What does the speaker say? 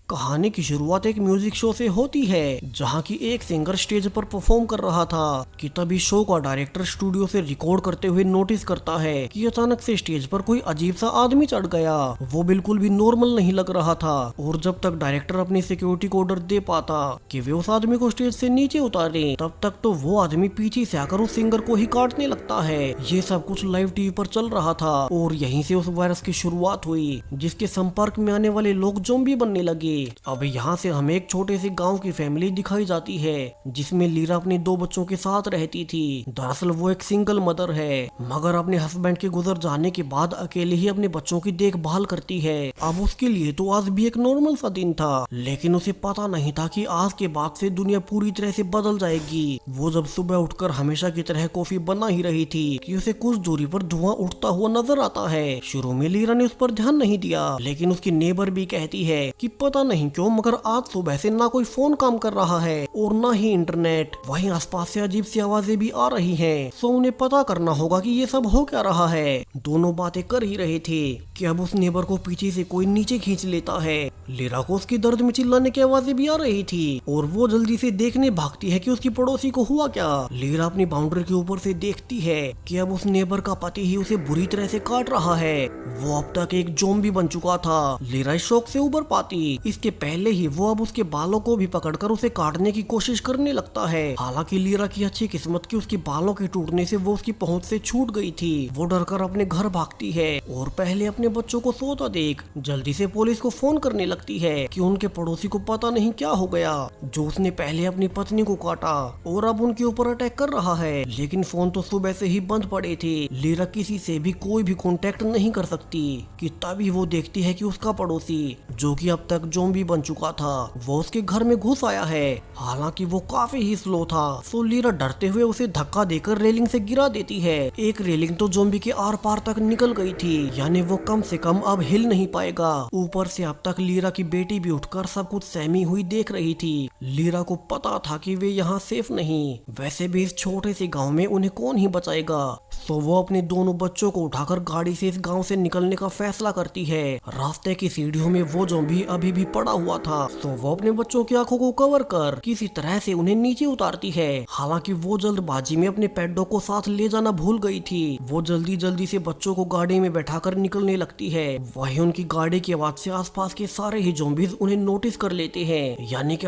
कहानी की शुरुआत एक म्यूजिक शो से होती है जहाँ की एक सिंगर स्टेज पर परफॉर्म कर रहा था कि तभी शो का डायरेक्टर स्टूडियो से रिकॉर्ड करते हुए नोटिस करता है कि अचानक से स्टेज पर कोई अजीब सा आदमी चढ़ गया। वो बिल्कुल भी नॉर्मल नहीं लग रहा था और जब तक डायरेक्टर अपनी सिक्योरिटी को ऑर्डर दे पाता कि वे उस आदमी को स्टेज से नीचे उतारे तब तक तो वो आदमी पीछे से आकर उस सिंगर को ही काटने लगता है। ये सब कुछ लाइव टीवी पर चल रहा था और यहीं से उस वायरस की शुरुआत हुई जिसके संपर्क में आने वाले लोग ज़ॉम्बी बनने लगे। अब यहाँ से हमें एक छोटे से गांव की फैमिली दिखाई जाती है जिसमें लीरा अपने 2 बच्चों के साथ रहती थी। दरअसल वो एक सिंगल मदर है मगर अपने हस्बैंड के गुजर जाने के बाद अकेले ही अपने बच्चों की देखभाल करती है। अब उसके लिए तो आज भी एक नॉर्मल सा दिन था लेकिन उसे पता नहीं था कि आज के बाद से दुनिया पूरी तरह से बदल जाएगी। वो जब सुबह उठकर हमेशा की तरह कॉफी बना ही रही थी कि उसे कुछ दूरी पर धुआं उठता हुआ नजर आता है। शुरू में लीरा ने उस पर ध्यान नहीं दिया लेकिन उसकी नेबर भी कहती है कि पता नहीं क्यों मगर आज सुबह से ना कोई फोन काम कर रहा है और ना ही इंटरनेट। वहीं आसपास से अजीब सी आवाजें भी आ रही हैं। सो उन्हें पता करना होगा कि ये सब हो क्या रहा है। दोनों बातें कर ही रहे थे कि अब उस नेबर को पीछे से कोई नीचे खींच लेता है। लीरा को उसकी दर्द में चिल्लाने की आवाजें भी आ रही थी और वो जल्दी से देखने भागती है कि उसकी पड़ोसी को हुआ क्या। लीरा अपनी बाउंड्री के ऊपर से देखती है कि अब उस नेबर का पति ही उसे बुरी तरह से काट रहा है। वो अब तक एक ज़ॉम्बी बन चुका था। लीरा इस शौक से उबर पाती इसके पहले ही वो अब उसके बालों को भी पकड़कर उसे काटने की कोशिश करने लगता है। हालांकि लीरा की अच्छी किस्मत कि उसके बालों के टूटने से वो उसकी पहुंच से छूट गई थी। वो डरकर अपने घर भागती है और पहले अपने बच्चों को सोता देख जल्दी से पुलिस को फोन करने लगती है कि उनके पड़ोसी को पता नहीं क्या हो गया जो उसने पहले अपनी पत्नी को काटा और अब उनके ऊपर अटैक कर रहा है। लेकिन फोन तो सुबह से ही बंद पड़े थे। लीरा किसी से भी कोई भी कांटेक्ट नहीं कर सकती कि तभी वो देखती है कि उसका पड़ोसी जो कि अब तक ज़ॉम्बी बन चुका था वो उसके घर में घुस आया है। हालांकि वो काफी ही स्लो था सो लीरा डरते हुए उसे धक्का देकर रेलिंग से गिरा देती है। एक रेलिंग तो ज़ॉम्बी के आर पार तक निकल गई थी यानी वो कम से कम अब हिल नहीं पाएगा। ऊपर से अब तक लीरा की बेटी भी उठकर सब कुछ सहमी हुई देख रही थी। लीरा को पता था कि वे यहाँ सेफ नहीं। वैसे भी इस छोटे से गाँव में उन्हें कौन ही बचाएगा। तो वो अपने दोनों बच्चों को उठाकर गाड़ी से इस गांव से निकलने का फैसला करती है। रास्ते की सीढ़ियों में वो ज़ॉम्बी अभी भी पड़ा हुआ था तो वो अपने बच्चों की आंखों को कवर कर किसी तरह से उन्हें नीचे उतारती है। हालांकि वो जल्दबाजी में अपने पेट को साथ ले जाना भूल गई थी। वो जल्दी जल्दी से बच्चों को गाड़ी में बैठाकर निकलने लगती है। वहीं उनकी गाड़ी की आवाज से आसपास के सारे ही ज़ॉम्बीज उन्हें नोटिस कर लेते हैं यानी कि